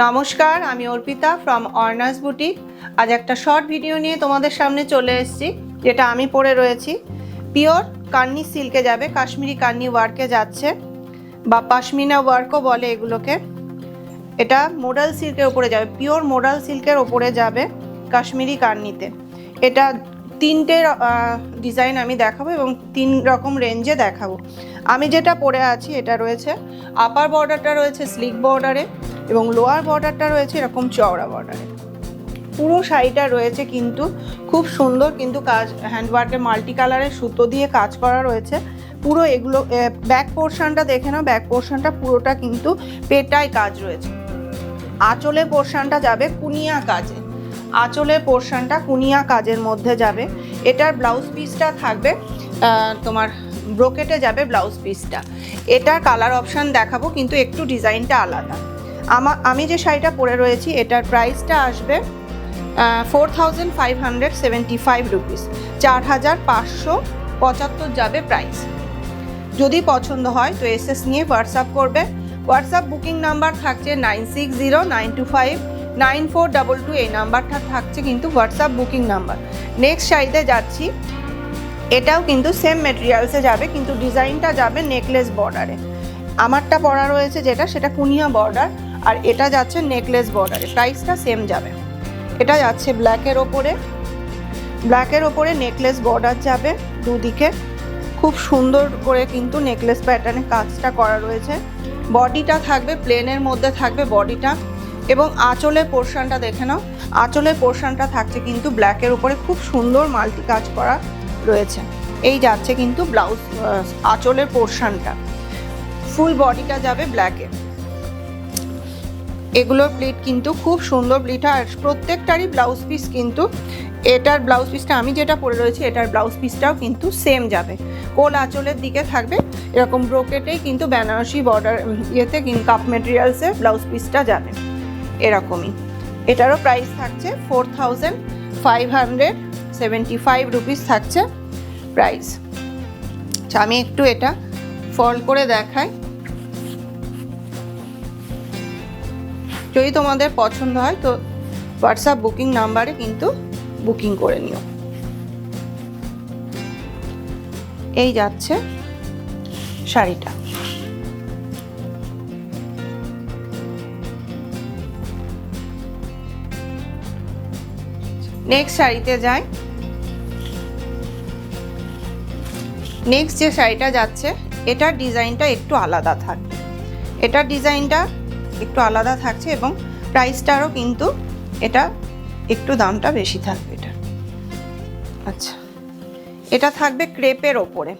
নমস্কার, আমি Arpita from অর্নাস boutique. আজ একটা শর্ট ভিডিও নিয়ে তোমাদের সামনে চলে এসেছি, যেটা আমি পরে রয়েছি। পিওর কান্নি সিল্কে যাবে, কাশ্মীরি কান্নি ওয়ার্কে যাচ্ছে বা পাশমিনা ওয়ার্কও বলে এগুলোকে। এটা মোডাল সিল্কের ওপরে যাবে, পিওর মোডাল সিল্কের ওপরে যাবে কাশ্মীরি কান্নিতে। এটা তিনটে ডিজাইন আমি দেখাবো এবং 3 রকম রেঞ্জে দেখাবো। আমি যেটা পরে আছি এটা রয়েছে আপার বর্ডারটা রয়েছে স্লিক বর্ডারে এবং লোয়ার বর্ডারটা রয়েছে এরকম চওড়া বর্ডারে। পুরো শাড়িটা রয়েছে কিন্তু খুব সুন্দর, কিন্তু কাজ হ্যান্ডওয়ার্কে মাল্টি কালারের সুতো দিয়ে কাজ করা রয়েছে। পুরো এগুলো ব্যাক পোর্শনটা দেখে নাও, ব্যাক পোর্শনটা পুরোটা কিন্তু পেটায় কাজ রয়েছে। আঁচলের পোর্শনটা যাবে কুনিয়া কাজে, আঁচলের পোর্শনটা কুনিয়া কাজের মধ্যে যাবে। এটার ব্লাউজ পিসটা থাকবে তোমার ব্রোকেটে যাবে ব্লাউজ পিসটা। এটার কালার অপশান দেখাবো, কিন্তু একটু ডিজাইনটা আলাদা। আমি যে শাড়িটা পরে রয়েছি এটার প্রাইসটা আসবে 4575 রুপিস, 4575 যাবে প্রাইস। যদি পছন্দ হয় তো এসএস নিয়ে হোয়াটসঅ্যাপ করবে। হোয়াটসঅ্যাপ বুকিং নাম্বার থাকছে 9609259422, এই নাম্বারটা থাকছে কিন্তু হোয়াটসঅ্যাপ বুকিং নাম্বার। নেক্সট শাড়িতে যাচ্ছি, এটাও কিন্তু সেম মেটেরিয়ালসে যাবে, কিন্তু ডিজাইনটা যাবে নেকলেস বর্ডারে। আমারটা পরা রয়েছে যেটা, সেটা কুনিয়া বর্ডার, আর এটা যাচ্ছে নেকলেস বর্ডারে। প্রাইসটা সেম যাবে। এটা যাচ্ছে ব্ল্যাকের ওপরে নেকলেস বর্ডার যাবে দুদিকে। খুব সুন্দর করে কিন্তু নেকলেস প্যাটার্নে কাজটা করা রয়েছে। বডিটা থাকবে প্লেনের মধ্যে থাকবে বডিটা, এবং আঁচলের পোর্শনটা দেখে নাও। আঁচলের পোর্শনটা থাকছে কিন্তু ব্ল্যাকের উপরে, খুব সুন্দর মাল্টি কাজ করা রয়েছে। এই যাচ্ছে কিন্তু ব্লাউজ আঁচলের পোর্শনটা। ফুল বডিটা যাবে ব্ল্যাকে। এগুলোর প্লিট কিন্তু খুব সুন্দর প্লিট হয়, আর প্রত্যেকটারই ব্লাউজ পিস কিন্তু, এটার ব্লাউজ পিসটা আমি যেটা পরে রয়েছি এটার ব্লাউজ পিসটাও কিন্তু সেম যাবে। কোল আঁচলের দিকে থাকবে এরকম ব্রোকেটেই কিন্তু বেনারসি বর্ডার ইয়েতে কাপ মেটেরিয়ালসে ব্লাউজ পিসটা যাবে এরকমই। এটারও প্রাইস থাকছে 4575 রুপিস থাকছে প্রাইস। আচ্ছা, আমি একটু এটা ফল্ড করে দেখাই। যদি তোমাদের পছন্দ হয় তো হোয়াটসঅ্যাপ বুকিং নাম্বারে কিন্তু বুকিং করে নিও। এই যাচ্ছে শাড়িটা। নেক্সট শাড়িতে যাই। নেক্সট যে শাড়িটা যাচ্ছে এটার ডিজাইনটা একটু আলাদা থাকবে, এটার ডিজাইনটা একটু আলাদা থাকছে এবং প্রাইসটারও কিন্তু এটা একটু দামটা বেশি থাকবে এটা। আচ্ছা, এটা থাকবে ক্রেপের ওপরে,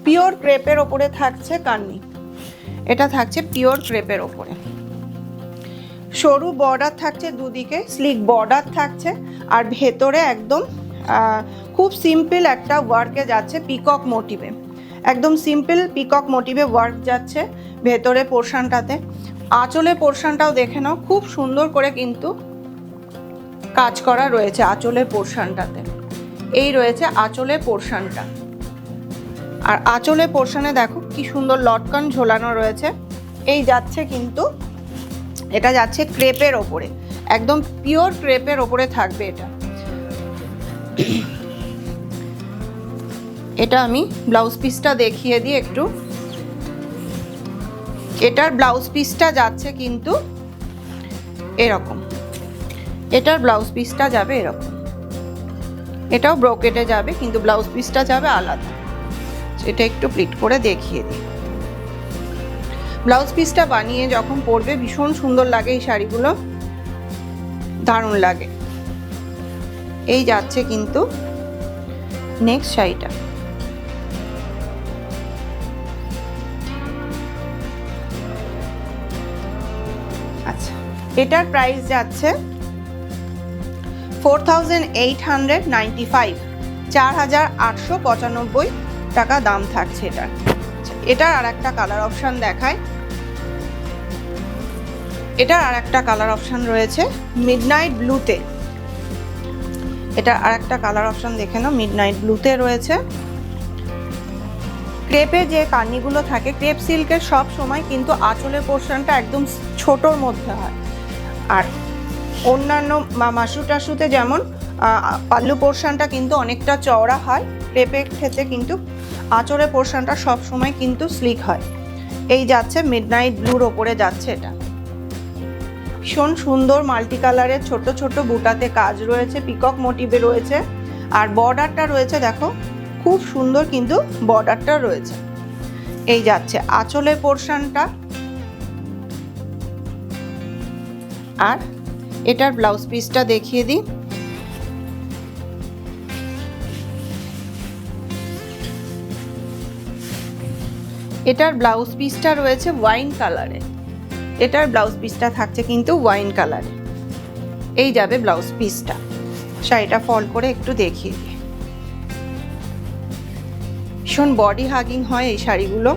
পিওর ক্রেপের ওপরে থাকছে কান্নি। এটা থাকছে পিওর ক্রেপের ওপরে, সরু বর্ডার থাকছে দুদিকে, স্লিক বর্ডার থাকছে, আর ভেতরে একদম খুব সিম্পল একটা ওয়ার্কে যাচ্ছে পিকক মোটিভে। একদম সিম্পল পিকক মোটিভে ওয়ার্ক যাচ্ছে ভেতরে পোর্শনটাতে। আঁচলের পোর্শনটাও দেখে নাও, খুব সুন্দর করে কিন্তু কাজ করা রয়েছে আঁচলের পোর্শনটাতে। এই রয়েছে আঁচলের পোর্শনটা, আর আঁচলের পোর্শনে দেখো কি সুন্দর লটকন ঝোলানো রয়েছে। এই যাচ্ছে কিন্তু, এটা যাচ্ছে ক্রেপের ওপরে, একদম পিওর ক্রেপের ওপরে থাকবে এটা। এটা আমি ব্লাউজ পিসটা দেখিয়ে দিই একটু। এটার ব্লাউজ পিসটা যাচ্ছে কিন্তু এরকম, এটার ব্লাউজ পিসটা যাবে এরকম। এটাও ব্রোকেটে যাবে কিন্তু ব্লাউজ পিসটা যাবে আলাদা। এটা একটু প্লিট করে দেখিয়ে দিই। ব্লাউজ পিসটা বানিয়ে যখন পরবে ভীষণ সুন্দর লাগে, এই শাড়িগুলো দারুণ লাগে। এই যাচ্ছে কিন্তু নেক্সট শাড়িটা। আচ্ছা, এটার প্রাইস যাচ্ছে 4895, 4895 টাকা দাম থাকছে এটার। এটার আর একটা কালার অপশান দেখায়। এটার আর একটা কালার অপশান রয়েছে মিডনাইট ব্লুতে। এটা আর একটা কালার অপশান দেখে নাও, মিডনাইট ব্লুতে রয়েছে। ক্রেপে যে কান্নিগুলো থাকে, ক্রেপ সিল্কের সব সময় কিন্তু আঁচলের পোর্শনটা একদম ছোটোর মধ্যে হয়, আর অন্যান্য মাশরু টাশরুতে যেমন পাল্লু পোর্শনটা কিন্তু অনেকটা চওড়া হয়, ক্রেপের ক্ষেত্রে কিন্তু আঁচলের পোর্শনটা সবসময় কিন্তু স্লিক হয়। এই যাচ্ছে মিডনাইট ব্লুর ওপরে যাচ্ছে এটা। ভীষণ সুন্দর মাল্টি কালারের ছোট ছোট বুটাতে কাজ রয়েছে, পিকক মোটিভে রয়েছে। আর বর্ডারটা রয়েছে দেখো, খুব সুন্দর কিন্তু বর্ডারটা রয়েছে। এই যাচ্ছে আঁচলের পোর্শনটা। আর এটার ব্লাউজ পিসটা দেখিয়ে দিই। এটার ব্লাউজ পিসটা রয়েছে ওয়াইন কালারে। এটার ব্লাউজ পিসটা থাকছে কিন্তু ওয়াইন কালারে। এই যাবে ব্লাউজ পিসটা। শাড়িটা ফল করে একটু দেখিয়ে দিই। ভীষণ বডি হাগিং হয় এই শাড়িগুলো,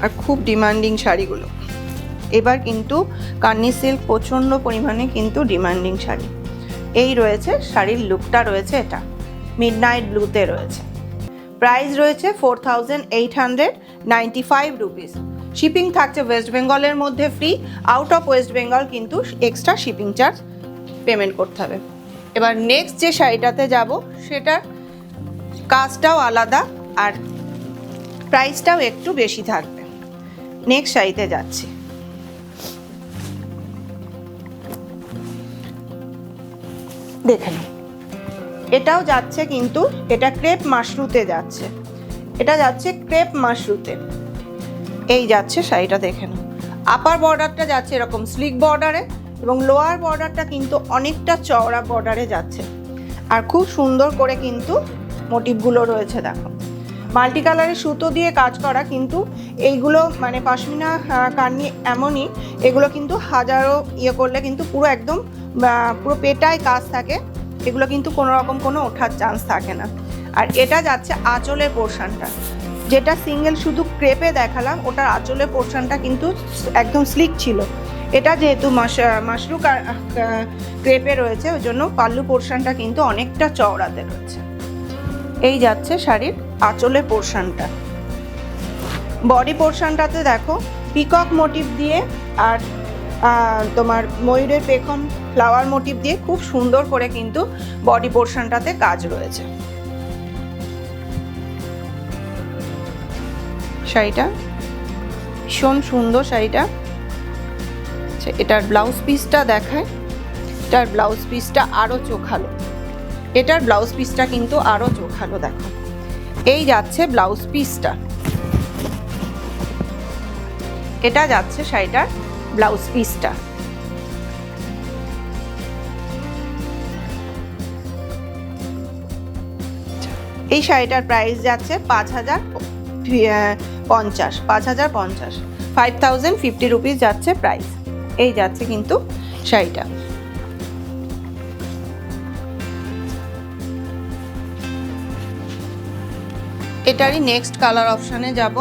আর খুব ডিমান্ডিং শাড়িগুলো। এবার কিন্তু কান্নি সিল্ক প্রচণ্ড পরিমাণে কিন্তু ডিমান্ডিং শাড়ি। এই রয়েছে শাড়ির লুকটা, রয়েছে এটা মিডনাইট ব্লুতে রয়েছে। প্রাইস রয়েছে 4895 রুপিস। শিপিং থাকছে ওয়েস্ট বেঙ্গলের মধ্যে free, out of West Bengal কিন্তু এক্সট্রা শিপিং চার্জ পেমেন্ট করতে হবে। এবার নেক্সট যে শাড়িটাতে যাব সেটার কাজটাও আলাদা আর প্রাইসটাও একটু বেশি থাকবে। নেক্সট শাড়িতে যাচ্ছি। দেখে নিন, এটাও যাচ্ছে কিন্তু এটা ক্রেপ মাশরুতে যাচ্ছে। এটা যাচ্ছে ক্রেপ মাশরুতে। এই যাচ্ছে শাড়িটা দেখে নাও। আপার বর্ডারটা যাচ্ছে এরকম স্লিক বর্ডারে এবং লোয়ার বর্ডারটা কিন্তু অনেকটা চওড়া বর্ডারে যাচ্ছে। আর খুব সুন্দর করে কিন্তু মোটিভগুলো রয়েছে দেখো, মাল্টি কালারের সুতো দিয়ে কাজ করা। কিন্তু এইগুলো মানে পশমিনা কান্নি এমনই, এগুলো কিন্তু হাজারো ইয়ে করলে কিন্তু পুরো একদম পুরো পেটায় কাজ থাকে। এগুলো কিন্তু কোনো রকম কোনো ওঠার চান্স থাকে না। আর এটা যাচ্ছে আঁচলের পোর্শনটা, যেটা সিঙ্গেল শুধু ক্রেপে দেখালাম, ওটার আঁচলের পোর্শনটা কিন্তু একদম স্লিক ছিল। এটা যেহেতু মাশরু ক্রেপে রয়েছে, ওই জন্য পাল্লু পোর্শনটা কিন্তু অনেকটা চওড়াতে রয়েছে। এই যাচ্ছে শাড়ির আঁচলের পোর্শনটা। বডি পোর্শনটাতে দেখো পিকক মোটিভ দিয়ে আর তোমার ময়ূরের পেখম ফ্লাওয়ার মোটিভ দিয়ে খুব সুন্দর করে কিন্তু বডি পোর্শনটাতে কাজ রয়েছে। শাড়িটা ভীষণ সুন্দর শাড়িটা। এটার ব্লাউজ পিসটা দেখায়। এটার ব্লাউজ পিসটা আরো চোখালো। এটার ব্লাউজ পিসটা কিন্তু আরো চোখালো দেখো। এই যাচ্ছে ব্লাউজ পিসটা। এটা যাচ্ছে শাড়িটার ব্লাউজ পিসটা। এই শাড়িটার প্রাইস যাচ্ছে 5050 5050 রুপিস যাচ্ছে প্রাইস। এই যাচ্ছে কিন্তু শাড়িটা। এটারই নেক্সট কালার অপশানে যাব।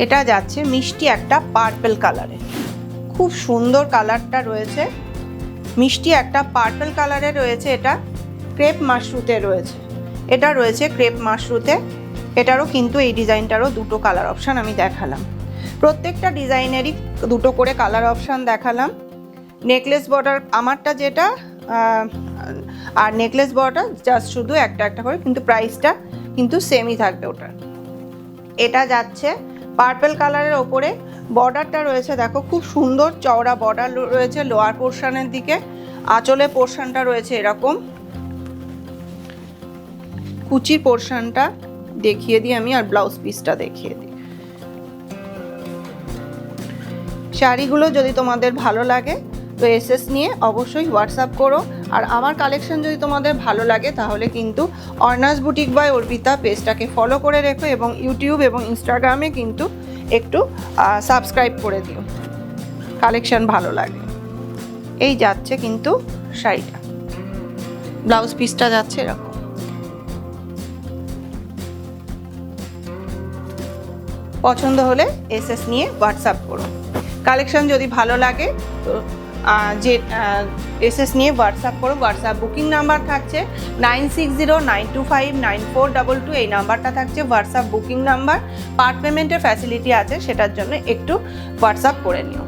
এটা যাচ্ছে মিষ্টি একটা পার্পল কালারে। খুব সুন্দর কালারটা রয়েছে, মিষ্টি একটা পার্পল কালারে রয়েছে। এটা ক্রেপ মাশরুতে রয়েছে। এটা রয়েছে ক্রেপ মাশরুতে। এটারও কিন্তু এই ডিজাইনটারও দুটো কালার অপশান আমি দেখালাম। প্রত্যেকটা ডিজাইনেরই দুটো করে কালার অপশান দেখালাম। নেকলেস বর্ডার আমারটা যেটা, আর নেকলেস বর্ডার জাস্ট শুধু একটা একটা করে, কিন্তু প্রাইসটা কিন্তু সেমই থাকবে ওটার। এটা যাচ্ছে পার্পল কালারের ওপরে। বর্ডারটা রয়েছে দেখো, খুব সুন্দর চওড়া বর্ডার রয়েছে লোয়ার পোর্শনের দিকে। আঁচলের পোর্শনটা রয়েছে এরকম। কুচির পোর্শনটা দেখিয়ে দিই আমি, আর ব্লাউজ পিসটা দেখিয়ে দিই। শাড়িগুলো যদি তোমাদের ভালো লাগে তো এসএস নিয়ে অবশ্যই হোয়াটসঅ্যাপ করো। আর আমার কালেকশন যদি তোমাদের ভালো লাগে তাহলে কিন্তু অর্নাস বুটিক বাই অর্পিতা পেজটাকে ফলো করে রেখো এবং ইউটিউব এবং ইনস্টাগ্রামে কিন্তু একটু সাবস্ক্রাইব করে দিও কালেকশন ভালো লাগে। এই যাচ্ছে কিন্তু শাড়িটা, ব্লাউজ পিসটা যাচ্ছে এরকম। পছন্দ হলে এসএস নিয়ে হোয়াটসঅ্যাপ করো। কালেকশন যদি ভালো লাগে তো যে এসএস নিয়ে হোয়াটসঅ্যাপ করো। হোয়াটসঅ্যাপ বুকিং নাম্বার থাকছে 9609259422, এই নাম্বারটা থাকছে হোয়াটসঅ্যাপ বুকিং নাম্বার। পার্ট পেমেন্টের ফ্যাসিলিটি আছে, সেটার জন্য একটু হোয়াটসঅ্যাপ করে নিও।